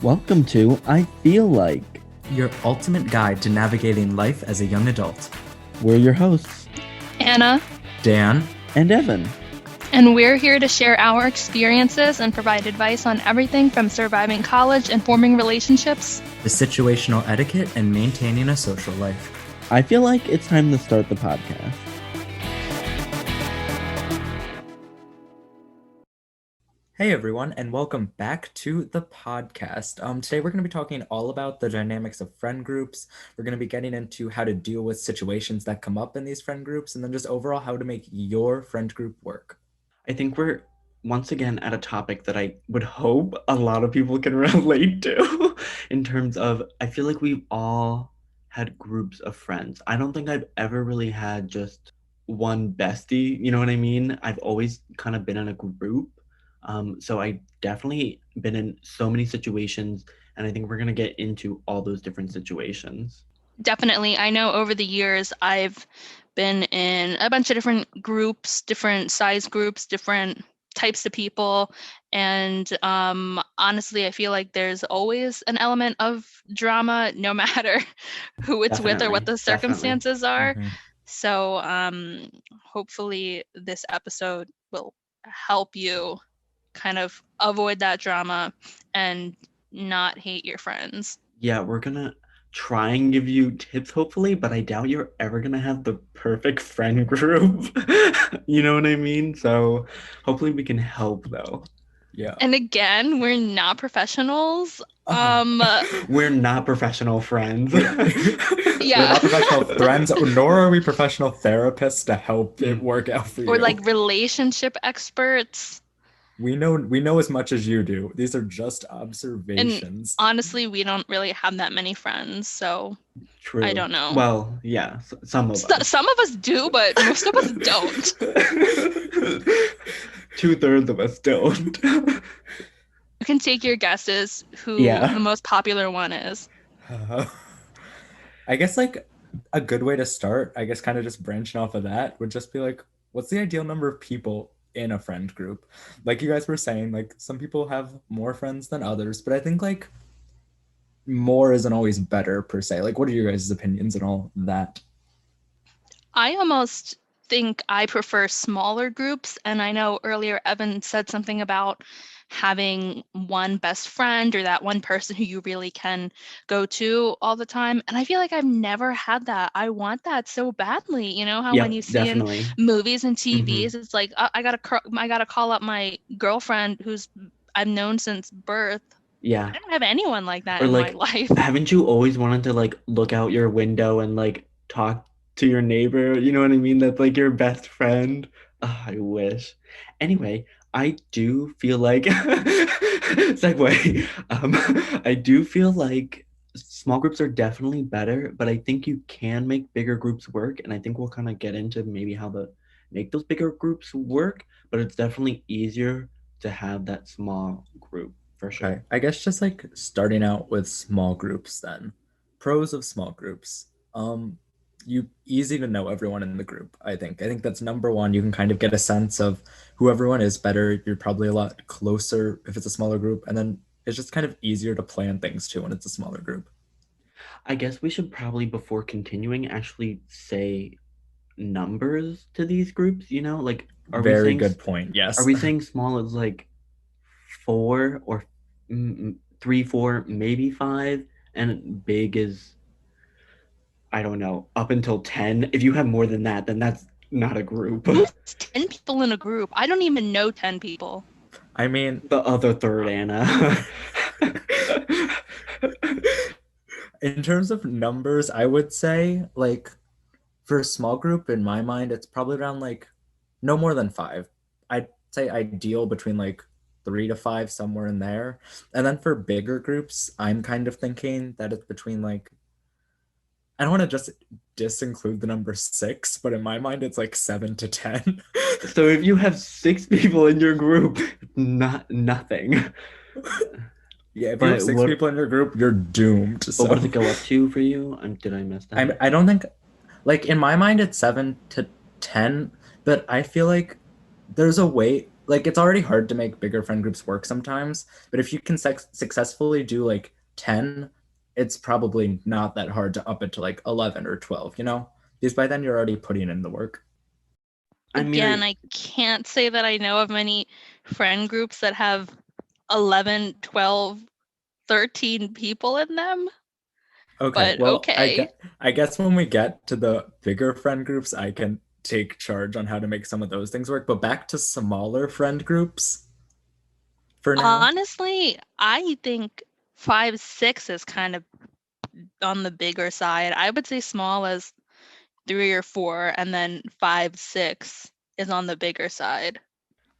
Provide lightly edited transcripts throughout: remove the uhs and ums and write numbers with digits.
Welcome to I Feel Like. Your ultimate guide to navigating life as a young adult. We're your hosts, Anna, Dan, and Evan. and we're here to share our experiences and provide advice on everything from surviving college and forming relationships, the situational etiquette, and maintaining a social life. I feel like it's time to start the podcast. Hey everyone, and welcome back to the podcast. Today we're going to be talking all about the dynamics of friend groups. We're going to be getting into how to deal with situations that come up in these friend groups, and then just overall how to make your friend group work. I think we're once again at a topic that I would hope a lot of people can relate to in terms of, I feel like we've all had groups of friends. I don't think I've ever really had just one bestie, you know what I mean? I've always kind of been in a group. So I definitely been in so many situations, and I think we're going to get into all those different situations. Definitely. I know over the years I've been in a bunch of different groups, different size groups, different types of people. And honestly, I feel like there's always an element of drama, no matter who it's with or what the circumstances are. Mhm. So hopefully this episode will help you kind of avoid that drama and not hate your friends. Yeah, we're gonna try and give you tips, hopefully, but I doubt you're ever gonna have the perfect friend group. You know what I mean? So hopefully we can help, though. Yeah. And again, we're not professionals. We're not professional friends. We're Yeah. not professional friends, nor are we professional therapists to help it work out for you. Or like relationship experts. We know as much as you do. These are just And observations. honestly, we don't really have that many friends, so True. I don't know. Well, yeah, some of us. Some of us do, but most of us don't. 2/3 of us don't. You can take your guesses who Yeah. the most popular one is. I guess like a good way to start, I guess kind of just branching off of that would just be like, what's the ideal number of people in a friend group? Like you guys were saying, like some people have more friends than others, but I think like more isn't always better per se. Like what are your guys' opinions and all that? I almost think I prefer smaller groups, and I know earlier Evan said something about having one best friend or that one person who you really can go to all the time, and I feel like I've never had that. I want that so badly. You know how when you see definitely. in movies and TVs, it's like I gotta call up my girlfriend who's I've known since birth. Yeah. I don't have anyone like that Or in like, my life. haven't you always wanted to like look out your window and like talk to your neighbor? You know what I mean? That's like your best friend. I wish. Anyway, I do feel like segue. I do feel like small groups are definitely better, but I think you can make bigger groups work, and I think we'll kind of get into maybe how to make those bigger groups work. But it's definitely easier to have that small group for sure. Okay, I guess just like starting out with small groups then. Pros of small groups. You easy to know everyone in the group, I think. I think that's number one. You can kind of get a sense of who everyone is better. You're probably a lot closer if it's a smaller group. And then it's just kind of easier to plan things too when it's a smaller group. I guess we should probably, before continuing, actually say numbers to these groups, you know? Like, are we Very saying, good point. Yes. are we saying small is like 4 or 3, 4, maybe 5, and big is, I don't know, up until 10? If you have more than that, then that's not a group. Who's 10 people in a group? I don't even know 10 people. I mean, The other third, Anna. in terms of numbers, I would say like for a small group, in my mind, it's probably around like no more than 5. I'd say ideal between like 3 to 5, somewhere in there. And then for bigger groups, I'm kind of thinking that it's between like, I don't want to just disinclude the number 6, but in my mind, it's like 7 to 10. So if you have 6 people in your group, nothing. Yeah, if you have 6 people in your group, you're doomed. But what does it go up to for you? Did I miss that? I don't think, like in my mind, it's 7 to 10, but I feel like there's a way like it's already hard to make bigger friend groups work sometimes, but if you can successfully do like 10, it's probably not that hard to up it to like 11 or 12, you know? Because by then you're already putting in the work. I mean, Again, I can't say that I know of many friend groups that have 11, 12, 13 people in them, Okay, but well, okay. I guess when we get to the bigger friend groups, I can take charge on how to make some of those things work. But back to smaller friend groups for now. Honestly, I think 5, 6 is kind of on the bigger side. I would say small as 3 or 4, and then 5, 6 is on the bigger side.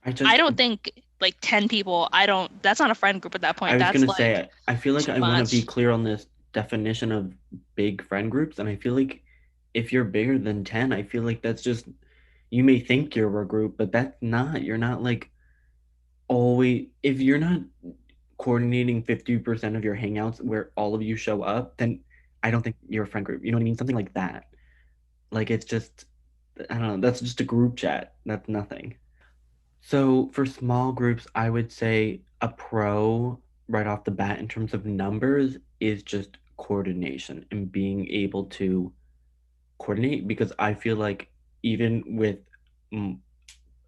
I I just don't think like 10 people, that's not a friend group at that I point. was That's gonna like say I feel like too I want to be much. clear on this definition of big friend groups, and I feel like if you're bigger than 10, I feel like that's just you may think you're a group, but that's not. You're not like always if you're not coordinating 50% of your hangouts where all of you show up, then I don't think you're a friend group. You know what I mean? Something like that. Like it's just I don't know, that's just a group chat. That's nothing. So for small groups, I would say a pro right off the bat in terms of numbers is just coordination and being able to coordinate because I feel like even with mm,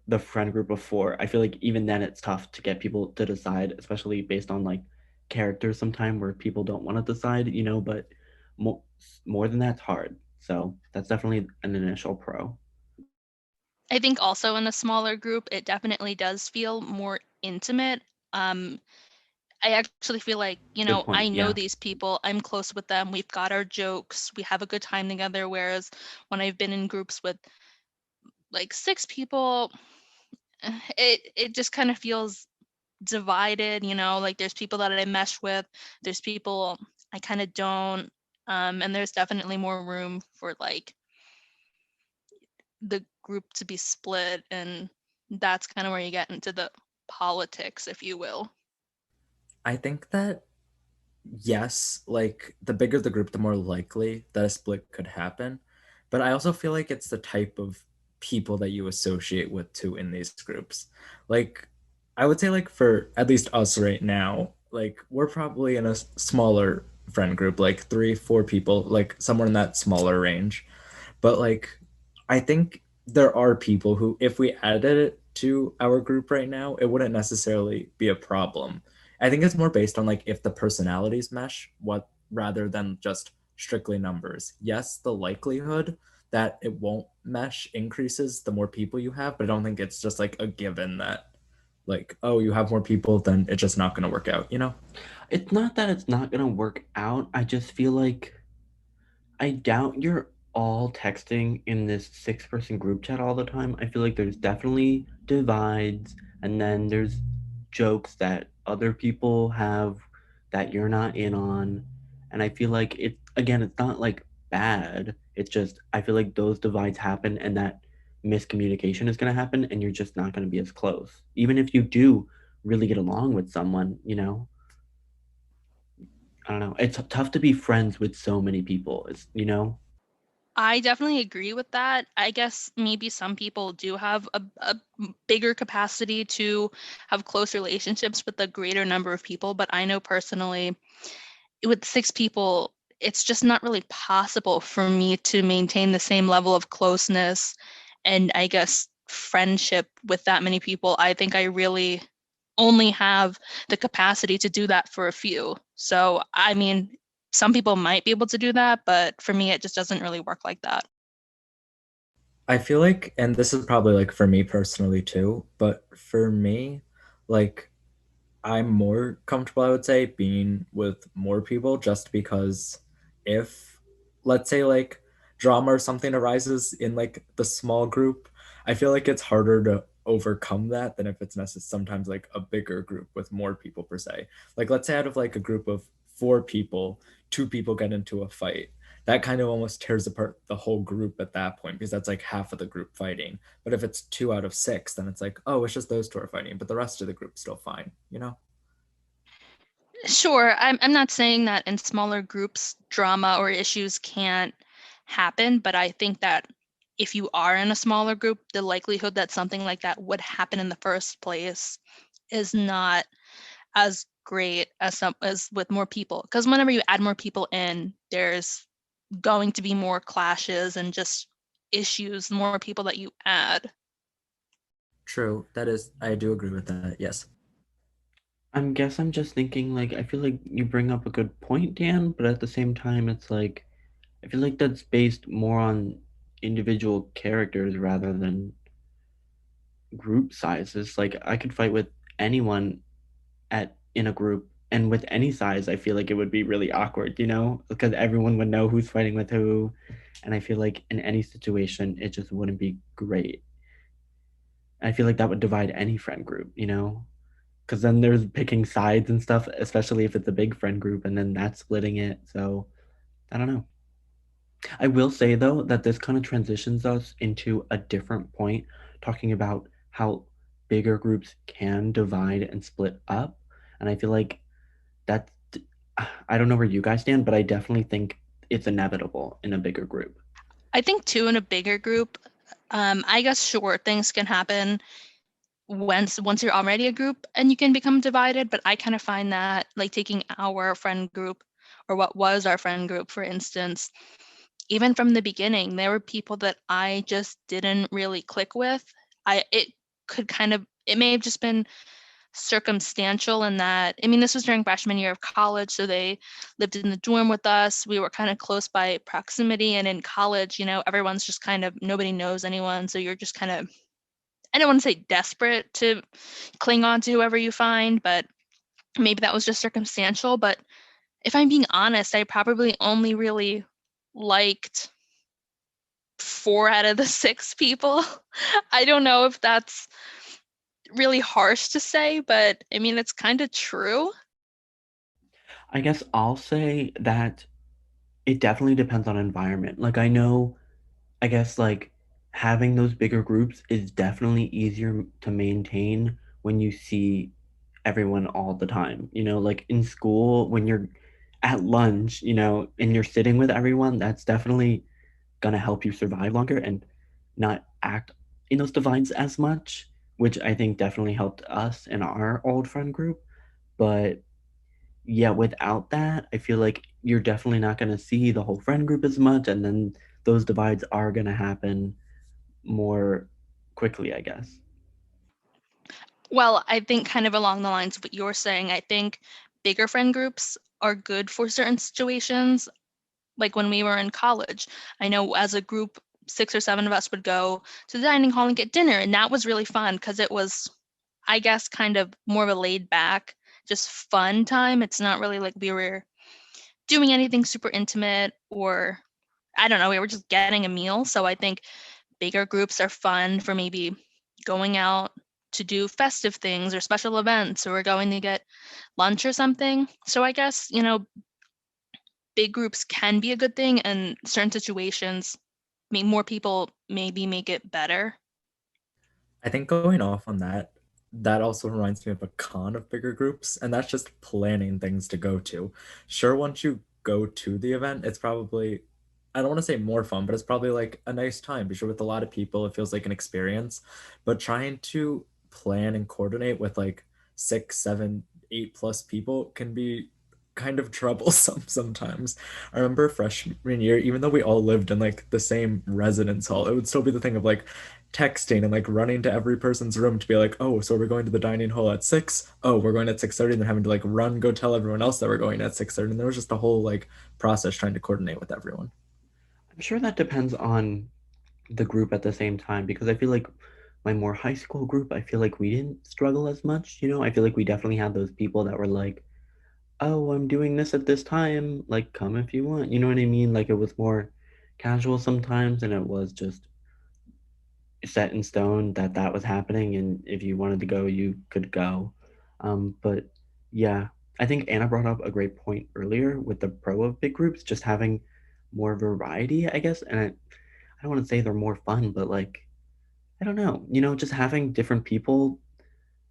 the friend group of four, I feel like even then it's tough to get people to decide, especially based on like characters sometime where people don't want to decide, but more, more than that's hard. So that's definitely an initial pro. I think also in a smaller group, it definitely does feel more intimate. Um, I actually feel like, Good point. I know Yeah. these people, I'm close with them, we've got our jokes, we have a good time together. Whereas when I've been in groups with like 6 people, it just kind of feels divided, like there's people that I mesh with, there's people I kind of don't. And there's definitely more room for like the group to be split, and that's kind of where you get into the politics, if you will. I think that yes, like the bigger the group, the more likely that a split could happen. But I also feel like it's the type of people that you associate with too in these groups. Like, I would say, like, for at least us right now, like, we're probably in a smaller friend group, like three, four people, like somewhere in that smaller range. But like, I think there are people who, if we added it to our group right now, it wouldn't necessarily be a problem. I think it's more based on like if the personalities mesh, what rather than just strictly numbers. Yes, the likelihood that it won't mesh increases the more people you have, but I don't think it's just like a given that like, oh, you have more people, then it's just not going to work out, you know? It's not that it's not gonna work out. I just feel like I doubt you're all texting in this six-person group chat all the time. I feel like there's definitely divides, and then there's jokes that other people have that you're not in on. And I feel like again, it's not like bad. It's just, I feel like those divides happen and that miscommunication is going to happen, and you're just not going to be as close. Even if you do really get along with someone. I don't know. It's tough to be friends with so many people. I definitely agree with that. I guess maybe some people do have a bigger capacity to have close relationships with a greater number of people, but I know personally with 6 people, it's just not really possible for me to maintain the same level of closeness and I guess friendship with that many people. I think I really only have the capacity to do that for a few. So, I mean, some people might be able to do that, but for me, it just doesn't really work like that. I feel like, and this is probably like for me personally too, but for me, like I'm more comfortable, I would say, being with more people just because if, let's say, like drama or something arises in like the small group, I feel like it's harder to overcome that than if it's necessary sometimes like a bigger group with more people per se. Like, let's say out of like a group of four people, two people get into a fight. That kind of almost tears apart the whole group at that point because that's like half of the group fighting. But if it's two out of six, then it's like, oh, it's just those two are fighting, but the rest of the group's still fine, you know? Sure, I'm not saying that in smaller groups, drama or issues can't happen, but I think that if you are in a smaller group, the likelihood that something like that would happen in the first place is not as great as with more people. Because whenever you add more people in, there's going to be more clashes and just issues, the more people that you add. True. That is, I do agree with that. Yes. I'm just thinking like I feel like you bring up a good point, Dan, but at the same time it's like I feel like that's based more on individual characters rather than group sizes. Like I could fight with anyone at in a group and with any size I feel like it would be really awkward, because everyone would know who's fighting with who, and I feel like in any situation it just wouldn't be great. I feel like that would divide any friend group. Because then there's picking sides and stuff, especially if it's a big friend group, and then that's splitting it. So I don't know. I will say though that this kind of transitions us into a different point, talking about how bigger groups can divide and split up. And I feel like that's, I don't know where you guys stand, but I definitely think it's inevitable in a bigger group. I think too, in a bigger group, I guess sure, things can happen once you're already a group and you can become divided, but I kind of find that, like, taking our friend group, or what was our friend group, for instance, even from the beginning, there were people that I just didn't really click with. It may have just been circumstantial in that, I mean, this was during freshman year of college, so they lived in the dorm with us. We were kind of close by proximity, and in college, everyone's just kind of, nobody knows anyone, so you're just kind of, I don't want to say desperate to cling on to whoever you find, but maybe that was just circumstantial. But if I'm being honest, I probably only really liked 4 out of the 6 people. I don't know if that's really harsh to say, but I mean, it's kind of true. I guess I'll say that it definitely depends on environment. Like I know, I guess like having those bigger groups is definitely easier to maintain when you see everyone all the time. Like in school when you're at lunch, and you're sitting with everyone, that's definitely gonna help you survive longer and not act in those divides as much, which I think definitely helped us in our old friend group. But yeah, without that, I feel like you're definitely not gonna see the whole friend group as much, and then those divides are gonna happen more quickly, I guess. Well, I think kind of along the lines of what you're saying, I think bigger friend groups are good for certain situations. Like when we were in college, I know as a group, 6 or 7 of us would go to the dining hall and get dinner. And that was really fun because it was, I guess, kind of more of a laid back, just fun time. It's not really like we were doing anything super intimate, or I don't know, we were just getting a meal. So I think bigger groups are fun for maybe going out to do festive things or special events, or going to get lunch or something. So I guess, big groups can be a good thing, and certain situations, more people maybe make it better. I think going off on that, that also reminds me of a con of bigger groups, and that's just planning things to go to. Sure, once you go to the event, it's probably, I don't want to say more fun, but it's probably like a nice time. Be sure with a lot of people, it feels like an experience. But trying to plan and coordinate with like 6, 7, 8+ people can be kind of troublesome sometimes. I remember freshman year, even though we all lived in like the same residence hall, it would still be the thing of like texting and like running to every person's room to be like, oh, so we're going to the dining hall at 6. Oh, we're going at 6:30, and then having to like run, go tell everyone else that we're going at 6:30. And there was just a whole like process trying to coordinate with everyone. I'm sure that depends on the group at the same time because I feel like my more high school group, I feel like we didn't struggle as much. I feel like we definitely had those people that were like, oh, I'm doing this at this time. Like, come if you want. You know what I mean? Like, it was more casual sometimes, and it was just set in stone that that was happening. And if you wanted to go, you could go. But yeah, I think Anna brought up a great point earlier with the pro of big groups, just having more variety, I guess. And I don't want to say they're more fun, but like, I don't know, just having different people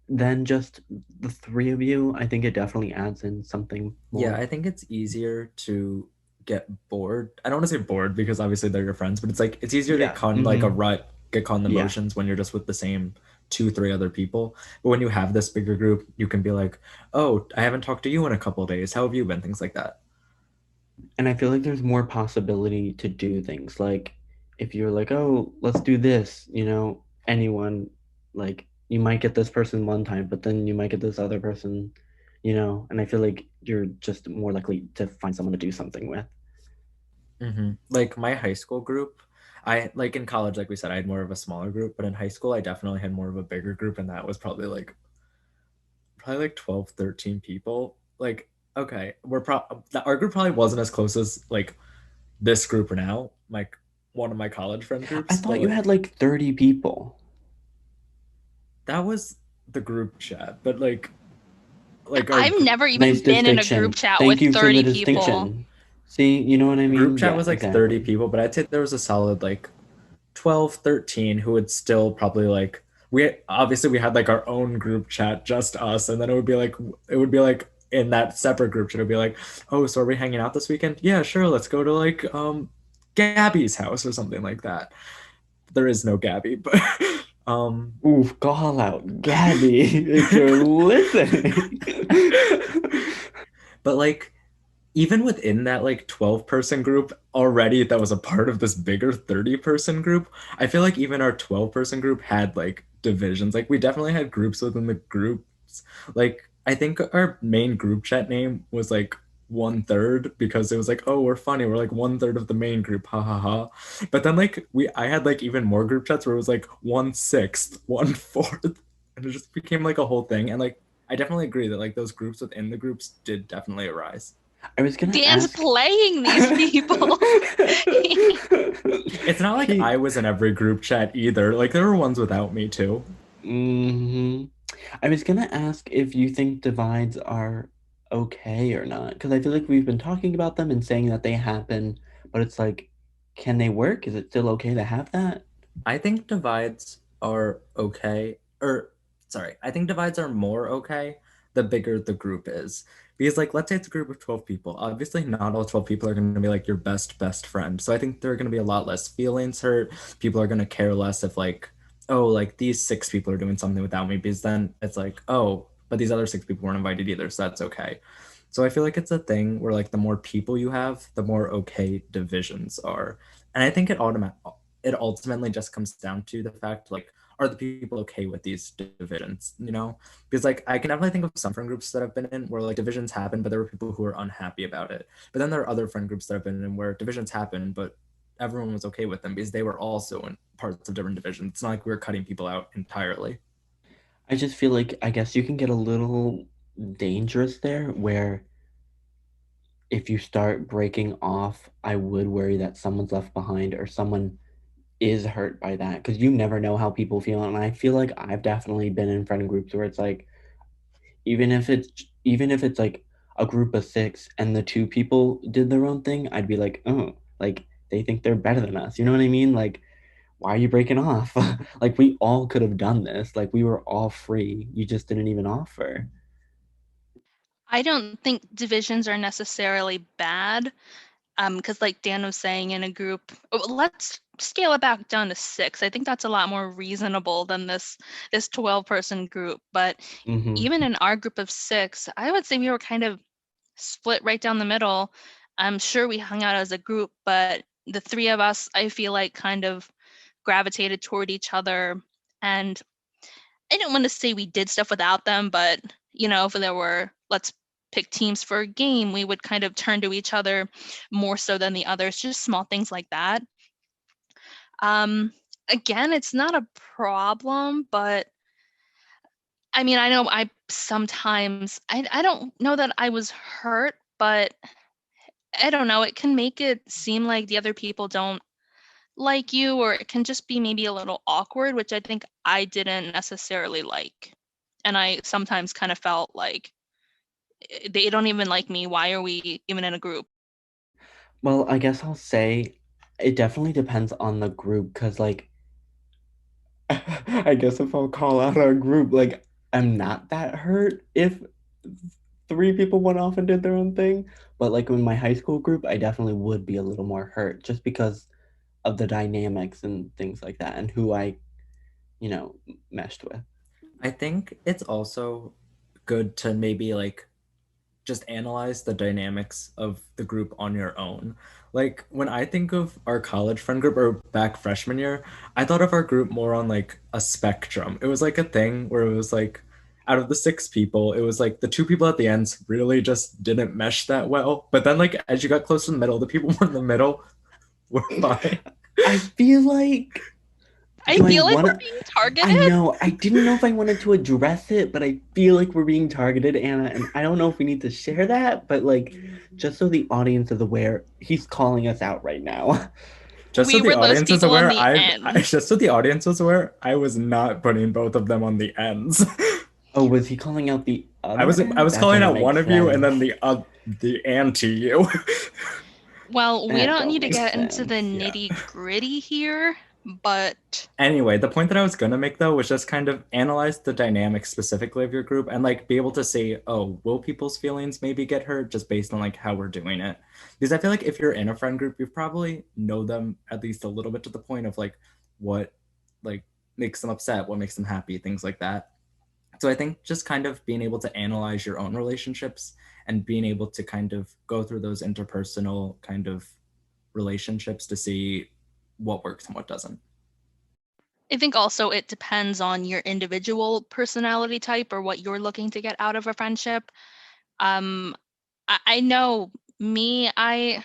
than just the three of you, I think it definitely adds in something Yeah, more. I think it's easier to get bored. I don't want to say bored because obviously they're your friends, but it's like it's easier to Yeah. get caught in like a Mhm. rut, get caught in the Yeah. motions when you're just with the same two, three other people. But when you have this bigger group, you can be like, "Oh, I haven't talked to you in a couple of days. How have you been?" Things like that. And I feel like there's more possibility to do things. Like if you're like, oh, let's do this, anyone, like you might get this person one time, but then you might get this other person, and I feel like you're just more likely to find someone to do something with. Like my high school group, I like in college, like we said, I had more of a smaller group, but in high school, I definitely had more of a bigger group, and that was probably like 12, 13 people. Like, okay, our group probably wasn't as close as like this group now, like one of my college friend I groups, but thought you had like like 30 people. that was the group chat. But like our I've never even Nice been in a group distinction. chat with Thank you for the 30 people. distinction. See, you know what I group mean? chat Yeah, was like 30 exactly. people, but I'd say there was a solid like 12, 13 who would still probably like we had like our own group chat, just us, and then it would be like in that separate group chat, it'd be like, oh, so are we hanging out this weekend? Yeah, sure, let's go to like Gabby's house or something like that. There is no Gabby, but um Oof, call out Gabby if you're listening. but like even within that like 12-person group already that was a part of this bigger 30-person group, I feel like even our 12-person group had like divisions. Like we definitely had groups within the groups. Like I think our main group chat name was like 1/3 because it was like, oh, we're funny, we're like 1/3 of the main group, ha ha ha. But then like I had like even more group chats where it was like 1/6, 1/4, and it just became like a whole thing. And like I definitely agree that like those groups within the groups did definitely arise. I was gonna Dan's ask. playing these people. It's not like He. I was in every group chat either. Like there were ones without me too. Hmm. I was gonna ask if you think divides are okay or not, because I feel like we've been talking about them and saying that they happen, but it's like, can they work? Is it still okay to have that? I think divides are okay. Or sorry, I think divides are more okay the bigger the group is. Because like let's say it's a group of 12 people. Obviously not all 12 people are going to be like your best friend. So I think there are going to be a lot less feelings hurt. People are going to care less if like, oh, like these six people are doing something without me, because then it's like, oh, but these other six people weren't invited either, so that's okay. So I feel like it's a thing where like the more people you have, the more okay divisions are. And I think it ultimately just comes down to the fact like, are the people okay with these divisions, because like I can definitely think of some friend groups that I've been in where like divisions happen, but there were people who were unhappy about it. But then there are other friend groups that I've been in where divisions happen, but everyone was okay with them because they were also in parts of different divisions. It's not like we were cutting people out entirely. I just feel like I guess you can get a little dangerous there where if you start breaking off, I would worry that someone's left behind or someone is hurt by that because you never know how people feel. And I feel like I've definitely been in friend groups where it's like, even if it's like a group of six and the two people did their own thing, I'd be like, oh, like they think they're better than us. You know what I mean? Like, why are you breaking off? Like we all could have done this. Like we were all free. You just didn't even offer. I don't think divisions are necessarily bad. Because like Dan was saying, in a group, let's scale it back down to 6. I think that's a lot more reasonable than this 12-person group. But Mm-hmm. even in our group of 6, I would say we were kind of split right down the middle. I'm sure we hung out as a group, but the three of us, I feel like, kind of gravitated toward each other. And I don't want to say we did stuff without them, but if there were, let's pick teams for a game, we would kind of turn to each other more so than the others, just small things like that. Again, it's not a problem, but I mean, I know I don't know that I was hurt, but I don't know, it can make it seem like the other people don't like you, or it can just be maybe a little awkward, which I think I didn't necessarily like. And I sometimes kind of felt like they don't even like me. Why are we even in a group? Well, I guess I'll say it definitely depends on the group because, like, I guess if I'll call out our group, like, I'm not that hurt if 3 people went off and did their own thing. But like in my high school group, I definitely would be a little more hurt just because of the dynamics and things like that and who I, meshed with. I think it's also good to maybe like just analyze the dynamics of the group on your own. Like when I think of our college friend group or back freshman year, I thought of our group more on like a spectrum. It was like a thing where it was like out of the 6 people, it was like the 2 people at the ends really just didn't mesh that well. But then like as you got close to the middle, the people in the middle were fine. I feel like I do I feel like wanna we're being targeted. I know. I didn't know if I wanted to address it, but I feel like we're being targeted, Anna, and I don't know if we need to share that, but like just so the audience is aware, he's calling us out right now. Just We so the were those audience is people on aware, the end. just so the audience was aware, I was not putting both of them on the ends. Oh, was he calling out the other I was end? That calling doesn't out make one of you and sense. then the anti you. Well, we That don't don't need to make get into the sense. Yeah. nitty-gritty here, but Anyway, the point that I was gonna make though was just kind of analyze the dynamics specifically of your group and like be able to say, oh, will people's feelings maybe get hurt just based on like how we're doing it? Because I feel like if you're in a friend group, you probably know them at least a little bit to the point of like what like makes them upset, what makes them happy, things like that. So I think just kind of being able to analyze your own relationships and being able to kind of go through those interpersonal kind of relationships to see what works and what doesn't. I think also it depends on your individual personality type or what you're looking to get out of a friendship. I know me, I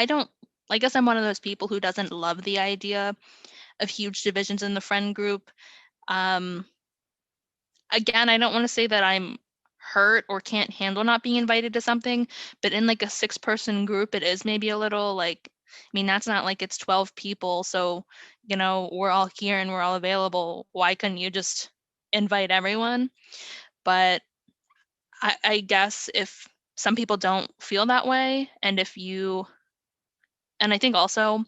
don't, I guess I'm one of those people who doesn't love the idea of huge divisions in the friend group. Um, Again, I don't want to say that I'm hurt or can't handle not being invited to something, but in like a 6-person group, it is maybe a little like, I mean, that's not like it's 12 people. So, we're all here and we're all available. Why couldn't you just invite everyone? But I guess if some people don't feel that way, and I think also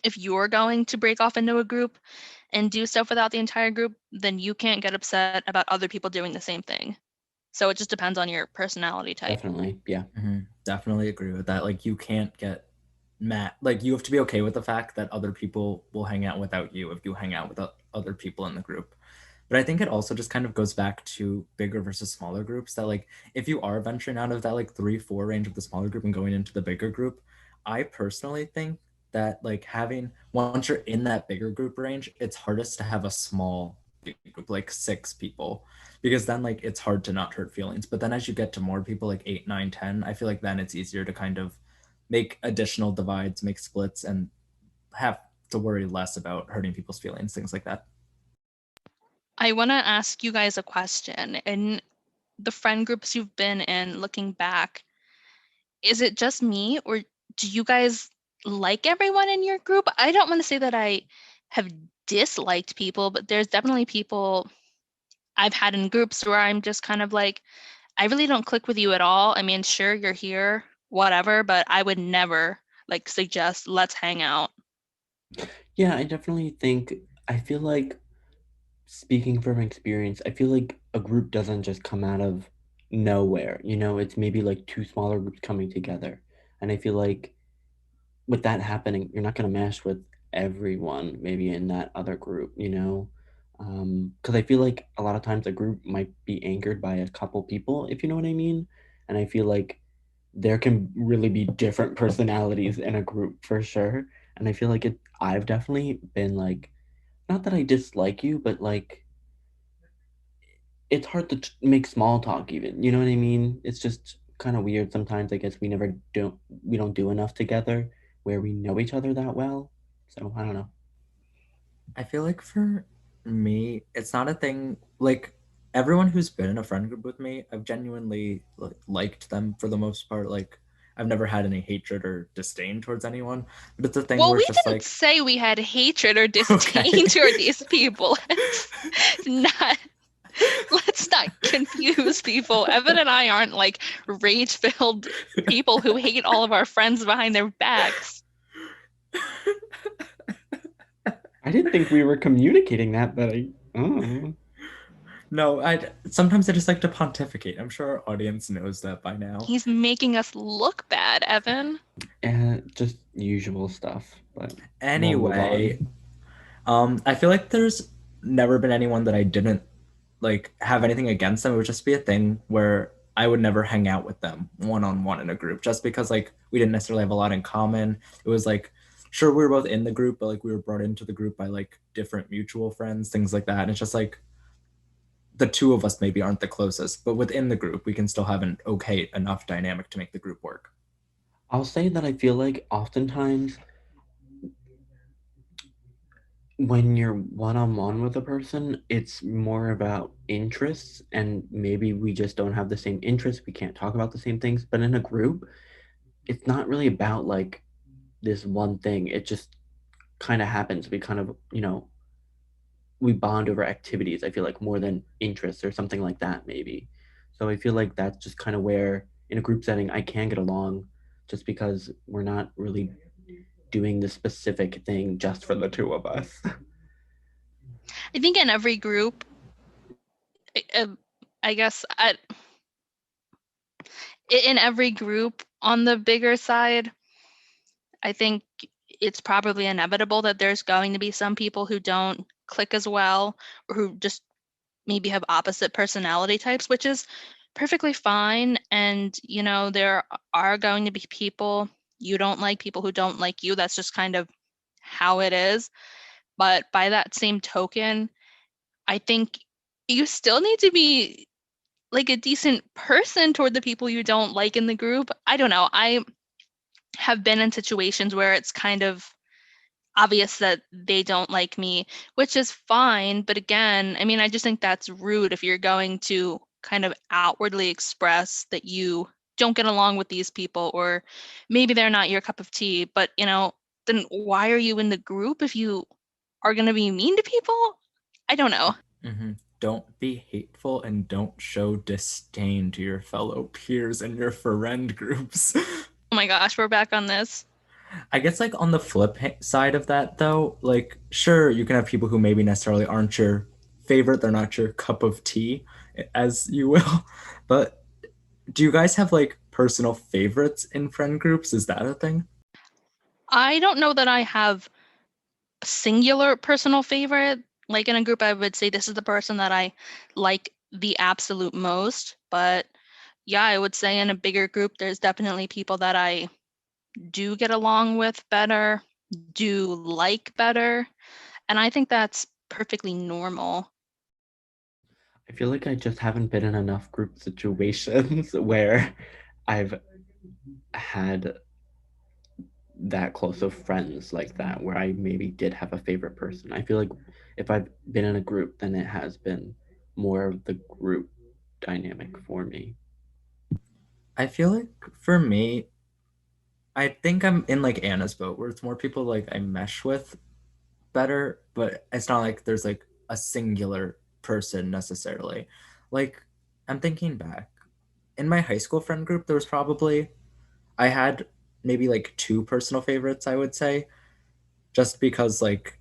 if you're going to break off into a group and do stuff without the entire group, then you can't get upset about other people doing the same thing. So it just depends on your personality type. Definitely. Yeah. Definitely agree with that. Like you can't get mad. Like you have to be okay with the fact that other people will hang out without you if you hang out with other people in the group. But I think it also just kind of goes back to bigger versus smaller groups that like if you are venturing out of that like 3-4 range of the smaller group and going into the bigger group, I personally think that like having once you're in that bigger group range, it's hardest to have a small group like 6 people because then like it's hard to not hurt feelings. But then as you get to more people like 8, 9, 10, I feel like then it's easier to kind of make additional divides, make splits, and have to worry less about hurting people's feelings, things like that. I want to ask you guys a question. In the friend groups you've been in, looking back, is it just me or do you guys like everyone in your group? I don't want to say that I have disliked people, but there's definitely people I've had in groups where I'm just kind of like, I really don't click with you at all. I mean, sure, you're here, whatever, but I would never like suggest let's hang out. Yeah, I definitely think I feel like speaking from experience, I feel like a group doesn't just come out of nowhere. It's maybe like 2 smaller groups coming together. And I feel like with that happening, you're not going to mesh with everyone maybe in that other group. Because I feel like a lot of times a group might be anchored by a couple people, if you know what I mean. And I feel like there can really be different personalities in a group for sure. And I feel like I've definitely been like, not that I dislike you, but like it's hard to make small talk even. You know what I mean? It's just kind of weird sometimes. I guess we don't do enough together where we know each other that well. So I don't know. I feel like for me, it's not a thing like everyone who's been in a friend group with me, I've genuinely liked them for the most part. Like I've never had any hatred or disdain towards anyone, but it's a thing Well, where we it's just didn't like say we had hatred or disdain okay. toward these people. Let's not confuse people. Evan and I aren't like rage-filled people who hate all of our friends behind their backs. I didn't think we were communicating that, but I. Oh. No, I sometimes I just like to pontificate. I'm sure our audience knows that by now. He's making us look bad, Evan. And just usual stuff, but we'll move Anyway, on. I feel like there's never been anyone that I didn't like have anything against them. It would just be a thing where I would never hang out with them one on one in a group just because like we didn't necessarily have a lot in common. It was like sure we were both in the group, but like we were brought into the group by like different mutual friends, things like that. And it's just like the two of us maybe aren't the closest, but within the group we can still have an okay enough dynamic to make the group work. I'll say that I feel like oftentimes when you're one on one with a person, it's more about interests, and maybe we just don't have the same interests. We can't talk about the same things. But in a group, it's not really about like this one thing. It just kind of happens. We kind of, we bond over activities, I feel like, more than interests or something like that, maybe. So I feel like that's just kind of where, in a group setting, I can get along just because we're not really doing the specific thing just for the two of us. I think in every group, uh, I guess in every group on the bigger side, I think it's probably inevitable that there's going to be some people who don't click as well or who just maybe have opposite personality types, which is perfectly fine. And, there are going to be people you don't like, people who don't like you. That's just kind of how it is. But by that same token, I think you still need to be like a decent person toward the people you don't like in the group. I don't know. I have been in situations where it's kind of obvious that they don't like me, which is fine. But again, I mean, I just think that's rude if you're going to kind of outwardly express that you don't get along with these people, or maybe they're not your cup of tea. But, then why are you in the group if you are going to be mean to people? I don't know. Mm-hmm. Don't be hateful and don't show disdain to your fellow peers and your friend groups. Oh my gosh, we're back on this. I guess like on the side of that though, like sure you can have people who maybe necessarily aren't your favorite, they're not your cup of tea, as you will. But do you guys have like personal favorites in friend groups? Is that a thing? I don't know that I have a singular personal favorite. Like in a group, I would say this is the person that I like the absolute most. But yeah, I would say in a bigger group, there's definitely people that I do get along with better, do like better. And I think that's perfectly normal. I feel like I just haven't been in enough group situations where I've had that close of friends like that, where I maybe did have a favorite person. I feel like if I've been in a group, then it has been more of the group dynamic for me. I feel like for me, I think I'm in like Anna's boat where it's more people like I mesh with better, but it's not like there's like a singular person necessarily. Like I'm thinking back in my high school friend group, there was probably I had maybe like two personal favorites, I would say, just because like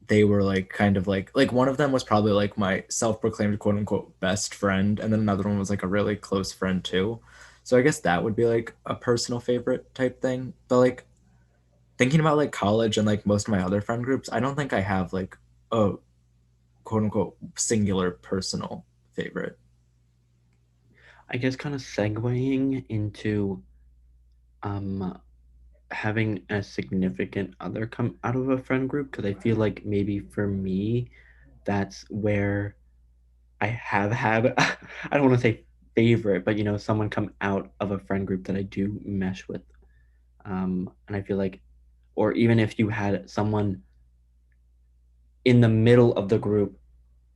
they were like kind of like one of them was probably like my self-proclaimed quote unquote best friend, and then another one was like a really close friend too. So I guess that would be like a personal favorite type thing. But like thinking about like college and like most of my other friend groups, I don't think I have like a quote unquote singular personal favorite. I guess kind of segueing into um having a significant other come out of a friend group, because I feel like maybe for me that's where I have had I don't want to say favorite, but someone come out of a friend group that I do mesh with. And I feel like, or even if you had someone in the middle of the group,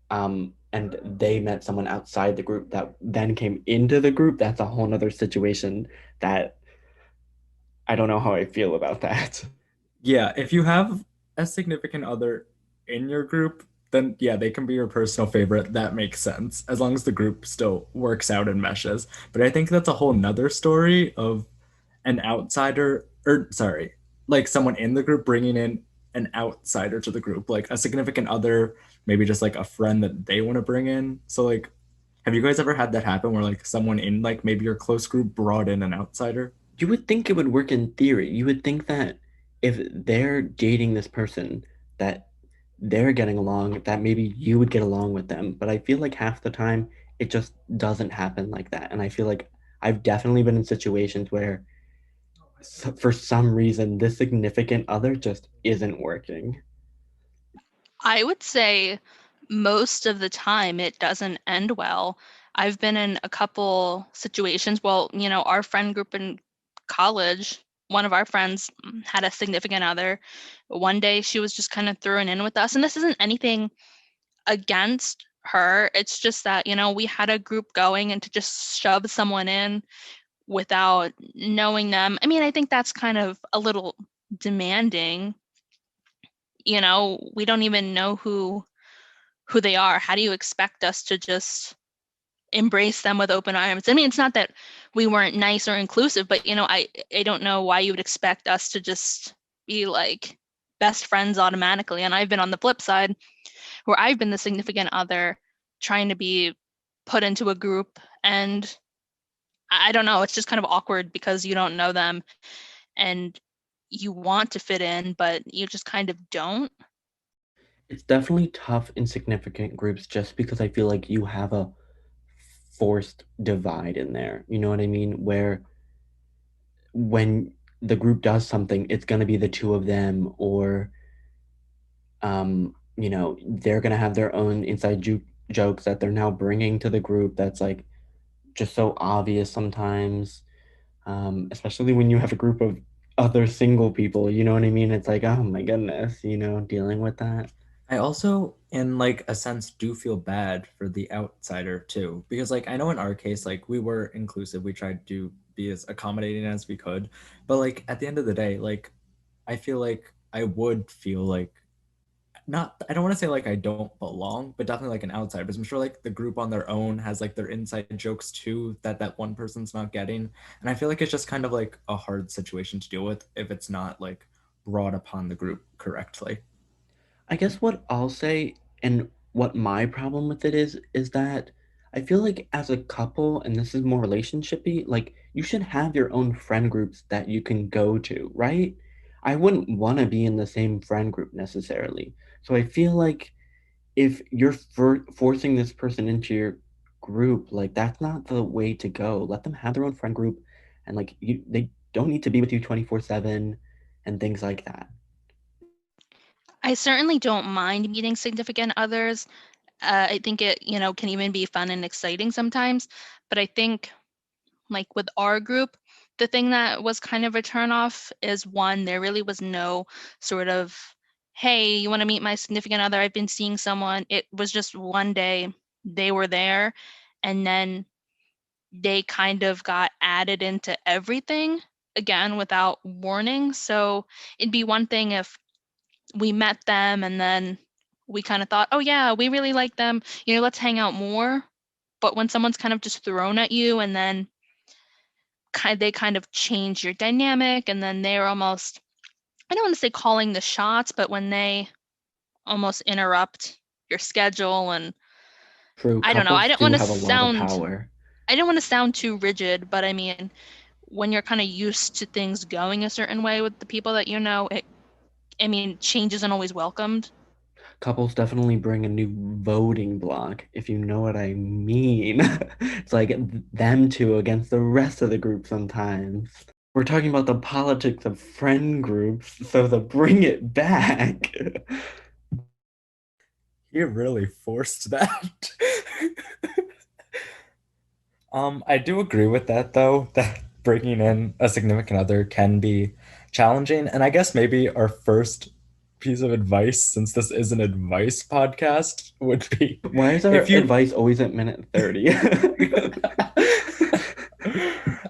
and they met someone outside the group that then came into the group, that's a whole nother situation that I don't know how I feel about that. Yeah, if you have a significant other in your group, then yeah, they can be your personal favorite. That makes sense as long as the group still works out and meshes. But I think that's a whole nother story of an outsider, or sorry, like someone in the group bringing in an outsider to the group, like a significant other, maybe just like a friend that they want to bring in. So like, have you guys ever had that happen where like someone in like maybe your close group brought in an outsider? You would think it would work in theory. You would think that if they're dating this person, that they're getting along, that maybe you would get along with them. But I feel like half the time it just doesn't happen like that. And I feel like I've definitely been in situations where for some reason this significant other just isn't working. I would say most of the time it doesn't end well. I've been in a couple situations. Well, our friend group in college, one of our friends had a significant other. One day she was just kind of thrown in with us. And this isn't anything against her. It's just that, we had a group going, and to just shove someone in without knowing them. I mean, I think that's kind of a little demanding. We don't even know who they are. How do you expect us to just embrace them with open arms? I mean, it's not that we weren't nice or inclusive, but I don't know why you would expect us to just be like best friends automatically. And I've been on the flip side where I've been the significant other trying to be put into a group, and I don't know, it's just kind of awkward because you don't know them and you want to fit in, but you just kind of don't. It's definitely tough in significant groups just because I feel like you have a forced divide in there. You know what I mean? Where when the group does something, it's going to be the two of them, or they're going to have their own inside jokes that they're now bringing to the group that's like just so obvious sometimes, especially when you have a group of other single people. You know what I mean? It's like, oh my goodness, dealing with that. I also, in like a sense, do feel bad for the outsider too, because like I know in our case, like we were inclusive, we tried to be as accommodating as we could, but like at the end of the day, like I feel like I would feel like not, I don't want to say like I don't belong, but definitely like an outsider, because I'm sure like the group on their own has like their inside jokes too that one person's not getting, and I feel like it's just kind of like a hard situation to deal with if it's not like brought upon the group correctly. I guess what I'll say and what my problem with it is that I feel like as a couple, and this is more relationshipy, like you should have your own friend groups that you can go to, right? I wouldn't want to be in the same friend group necessarily. So I feel like if you're forcing this person into your group, like that's not the way to go. Let them have their own friend group, and like they don't need to be with you 24/7 and things like that. I certainly don't mind meeting significant others. I think it, can even be fun and exciting sometimes. But I think, like with our group, the thing that was kind of a turnoff is one, there really was no sort of, hey, you want to meet my significant other? I've been seeing someone. It was just one day they were there, and then they kind of got added into everything again without warning. So it'd be one thing if we met them and then we kind of thought, oh yeah, we really like them, let's hang out more. But when someone's kind of just thrown at you, and then they kind of change your dynamic, and then they're almost, I don't want to say calling the shots, but when they almost interrupt your schedule, and True, I don't know, couples do have a lot of power. I don't want to sound too rigid, but I mean, when you're kind of used to things going a certain way with the people that change isn't always welcomed. Couples definitely bring a new voting block, if you know what I mean. It's like them two against the rest of the group sometimes. We're talking about the politics of friend groups, so to bring it back. You really forced that. I do agree with that though, that bringing in a significant other can be challenging. And I guess maybe our first piece of advice, since this is an advice podcast, would be Why is our if you advice always at minute 30?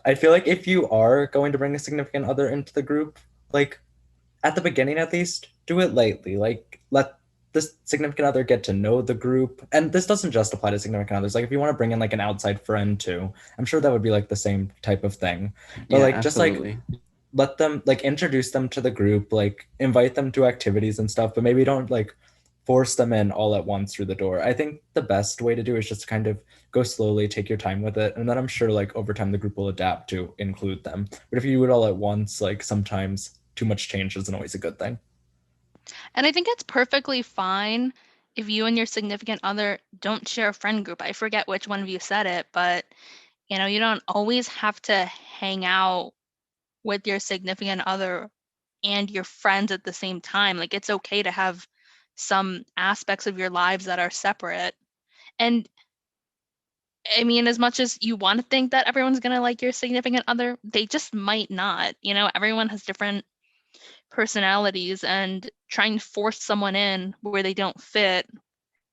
I feel like if you are going to bring a significant other into the group, like at the beginning at least, do it lightly. Like let this significant other get to know the group. And this doesn't just apply to significant others. Like if you want to bring in like an outside friend too, I'm sure that would be like the same type of thing. But Yeah, like just like absolutely. let them like introduce them to the group, like invite them to activities and stuff, but maybe don't like force them in all at once through the door. I think the best way to do is just kind of go slowly, take your time with it, and then I'm sure like over time the group will adapt to include them. But if you do it all at once, like sometimes too much change isn't always a good thing. And I think it's perfectly fine if you and your significant other don't share a friend group. I forget which one of you said it, but you don't always have to hang out with your significant other and your friends at the same time. Like it's okay to have some aspects of your lives that are separate. And I mean, as much as you want to think that everyone's going to like your significant other, they just might not. Everyone has different personalities, and trying to force someone in where they don't fit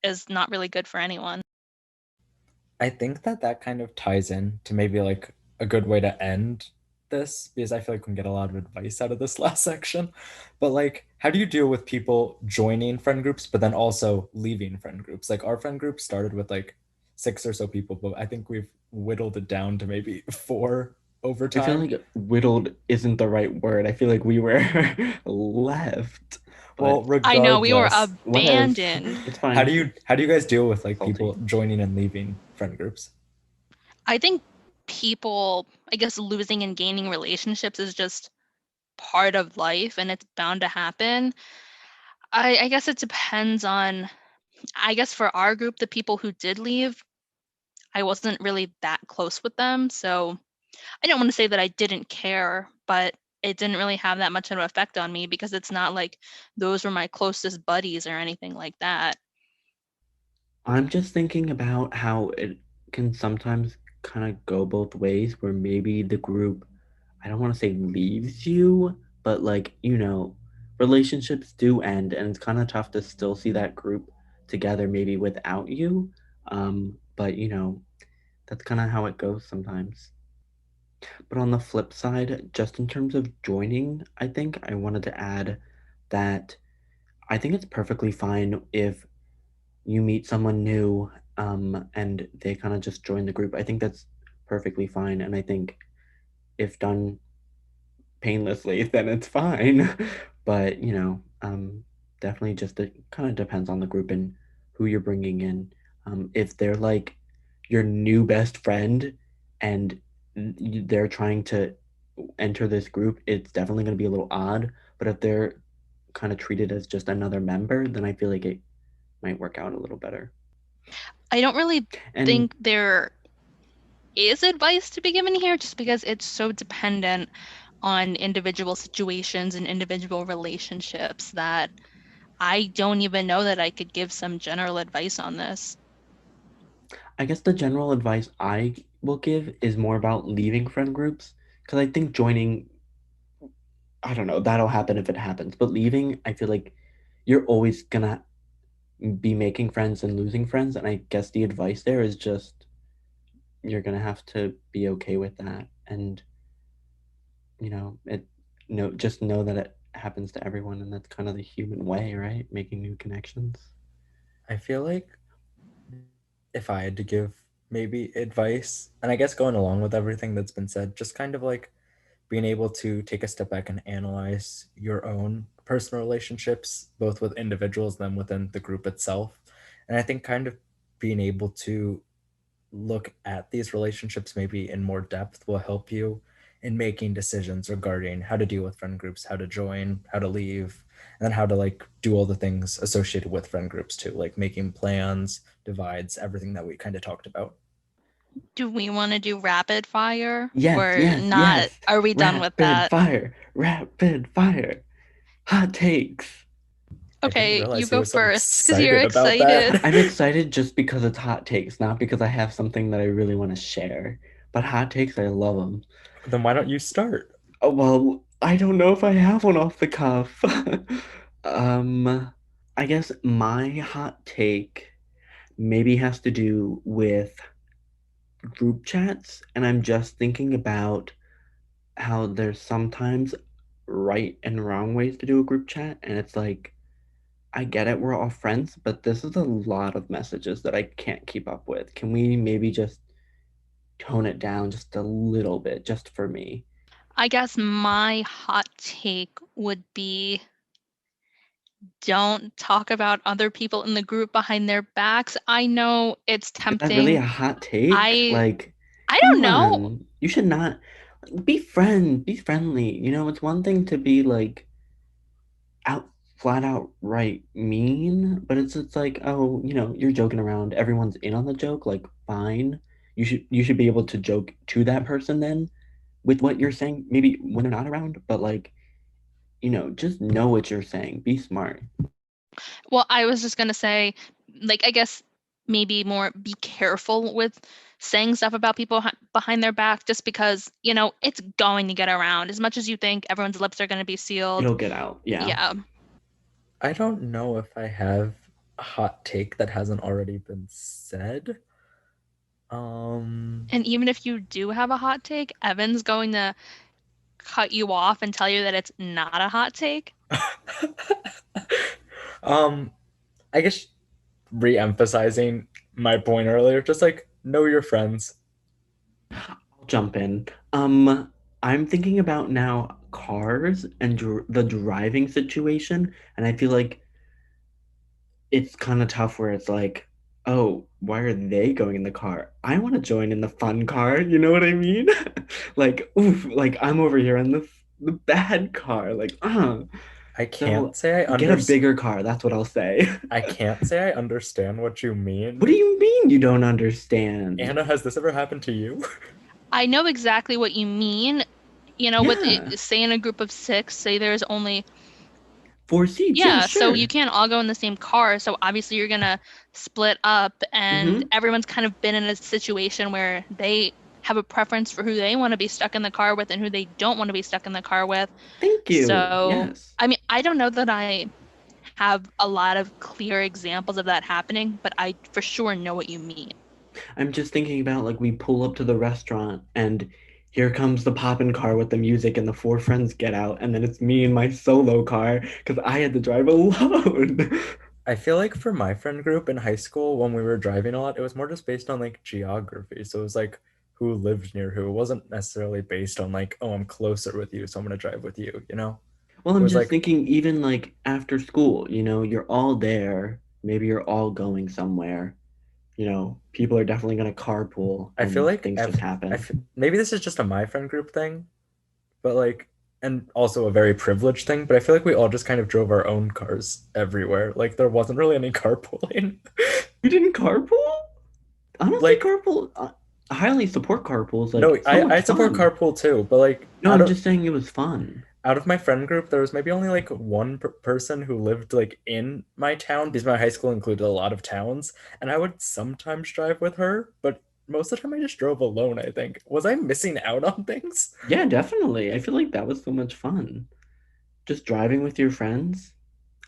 is not really good for anyone. I think that kind of ties in to maybe like a good way to end this, because I feel like we can get a lot of advice out of this last section. But like, how do you deal with people joining friend groups, but then also leaving friend groups? Like, our friend group started with like 6 or so people, but I think we've whittled it down to maybe 4 over I feel time. like whittled isn't the right word. I feel like we were left. Well, But I know we were regardless, what if? abandoned. It's how fine. do you guys deal with like Salty. people joining and leaving friend groups? I think people, I guess, losing and gaining relationships is just part of life, and it's bound to happen. I guess it depends on, I guess for our group, the people who did leave, I wasn't really that close with them. So I don't want to say that I didn't care, but it didn't really have that much of an effect on me because it's not like those were my closest buddies or anything like that. I'm just thinking about how it can sometimes kind of go both ways, where maybe the group, I don't want to say leaves you, but like, relationships do end, and it's kind of tough to still see that group together maybe without you. But that's kind of how it goes sometimes. But on the flip side, just in terms of joining, I think I wanted to add that I think it's perfectly fine if you meet someone new, and they kind of just join the group. I think that's perfectly fine. And I think if done painlessly, then it's fine. But, definitely just it kind of depends on the group and who you're bringing in. If they're like your new best friend and they're trying to enter this group, it's definitely going to be a little odd. But if they're kind of treated as just another member, then I feel like it might work out a little better. I don't really And think there is advice to be given here just because it's so dependent on individual situations and individual relationships that I don't even know that I could give some general advice on this. I guess the general advice I will give is more about leaving friend groups, because I think joining, I don't know, that'll happen if it happens. But leaving, I feel like you're always gonna be making friends and losing friends. And I guess the advice there is just you're gonna have to be okay with that. And, just know that it happens to everyone, and that's kind of the human way, right? Making new connections. I feel like if I had to give maybe advice, and I guess going along with everything that's been said, just kind of like being able to take a step back and analyze your own personal relationships, both with individuals, then within the group itself. And I think kind of being able to look at these relationships maybe in more depth will help you in making decisions regarding how to deal with friend groups, how to join, how to leave, and then how to like do all the things associated with friend groups too, like making plans, divides, everything that we kind of talked about. Do we want to do rapid fire Yes, or yes, not? yes. Are we done with Rapid that? fire, rapid fire. Hot takes. I didn't Okay, you realize he go was so first because you're excited about excited. that. I'm excited just because it's hot takes, not because I have something that I really want to share. But hot takes, I love them. Then why don't you start? Oh, well, I don't know if I have one off the cuff. um, I guess my hot take maybe has to do with group chats, and I'm just thinking about how there's sometimes right and wrong ways to do a group chat, and it's like I get it, we're all friends, but this is a lot of messages that I can't keep up with. Can we maybe just tone it down just a little bit, just for me? I guess my hot take would be don't talk about other people in the group behind their backs. I know it's Is that really tempting. a hot take? I Like, I don't come know. on. You should not be friendly. You know, it's one thing to be like flat out right mean, but it's like, oh, you know, you're joking around. Everyone's in on the joke, like fine. You should be able to joke to that person then with what you're saying, maybe when they're not around, but like, you know, just know what you're saying. Be smart. Well, I was just gonna say, like, I guess maybe more be careful with saying stuff about people behind their back, just because, it's going to get around. As much as you think everyone's lips are going to be sealed. It'll get out. Yeah. Yeah. I don't know if I have a hot take that hasn't already been said. And even if you do have a hot take, Evan's going to cut you off and tell you that it's not a hot take. I guess re-emphasizing my point earlier, just like know your friends. I'll jump in. I'm thinking about now cars and the driving situation, and I feel like it's kind of tough where it's like, oh, why are they going in the car? I want to join in the fun car. You know what I mean? Like, oof, like I'm over here in the bad car. Like, I can't say I get a understand. bigger car. That's what I'll say. I can't say I understand what you mean. What do you mean you don't understand? Anna, has this ever happened to you? I know exactly what you mean. With it, say in a group of 6, say there's only 4 seats. Yeah, so sure. you can't all go in the same car. So obviously you're gonna split up, and Mhm. everyone's kind of been in a situation where they have a preference for who they want to be stuck in the car with and who they don't want to be stuck in the car with. Thank you. So, Yes. I mean, I don't know that I have a lot of clear examples of that happening, but I for sure know what you mean. I'm just thinking about like we pull up to the restaurant and here comes the poppin' car with the music and the 4 friends get out and then it's me in my solo car because I had to drive alone. I feel like for my friend group in high school, when we were driving a lot, it was more just based on like geography. So it was like who lived near who. It wasn't necessarily based on like, oh, I'm closer with you, so I'm gonna drive with you, you know? Well, It I'm was just like, thinking even like after school, you know, you're all there. Maybe you're all going somewhere. You know, people are definitely going to carpool I feel and like things just happen. maybe this is just a my friend group thing, but like, and also a very privileged thing, but I feel like we all just kind of drove our own cars everywhere. Like there wasn't really any carpooling. You didn't carpool? Honestly, Like, carpool. I highly support carpools. Like, no, it's so much I support fun. carpool too, but like No, I'm just saying it was fun. out of my friend group, there was maybe only like one person who lived like in my town because my high school included a lot of towns, and I would sometimes drive with her, but most of the time I just drove alone, I think. Was I missing out on things? Yeah, definitely. I feel like that was so much fun. Just driving with your friends.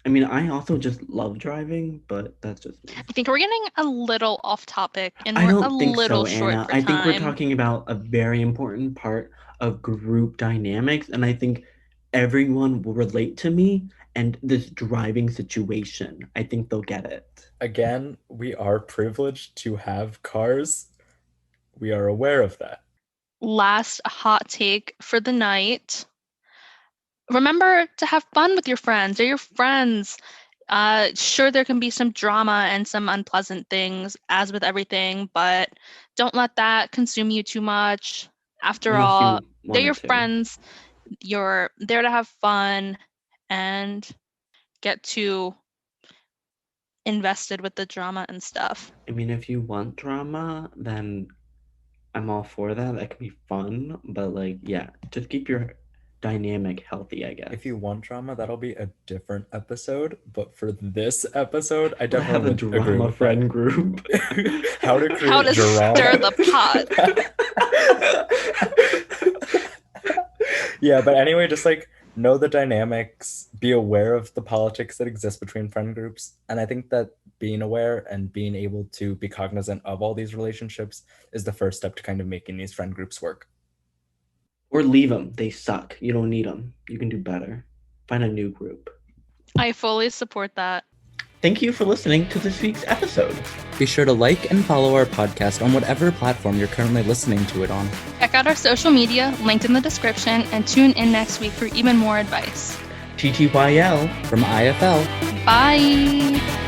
I mean, I also just love driving, but that's just me. I think we're getting a little off topic and I we're a don't think little so, short Anna. for I think we're time. talking about a very important part of group dynamics, and I think everyone will relate to me and this driving situation. I think they'll get it. Again, we are privileged to have cars. We are aware of that. Last hot take for the night. Remember to have fun with your friends. They're your friends. Sure, there can be some drama and some unpleasant things, as with everything, but don't let that consume you too much. After Unless all, you they're wanted your to. friends. You're there to have fun and get too invested with the drama and stuff. I mean, if you want drama, then I'm all for that. That can be fun, but like, yeah, just keep your dynamic healthy, I guess. If you want drama, that'll be a different episode. But for this episode, I We'll have definitely a would agree drama with friend that. group. How to create How to drama. stir the pot. Yeah, but anyway, just like know the dynamics, be aware of the politics that exist between friend groups. And I think that being aware and being able to be cognizant of all these relationships is the first step to kind of making these friend groups work. Or leave them. They suck. You don't need them. You can do better. Find a new group. I fully support that. Thank you for listening to this week's episode. Be sure to like and follow our podcast on whatever platform you're currently listening to it on. Check out our social media linked in the description and tune in next week for even more advice. TTYL From IFL. Bye!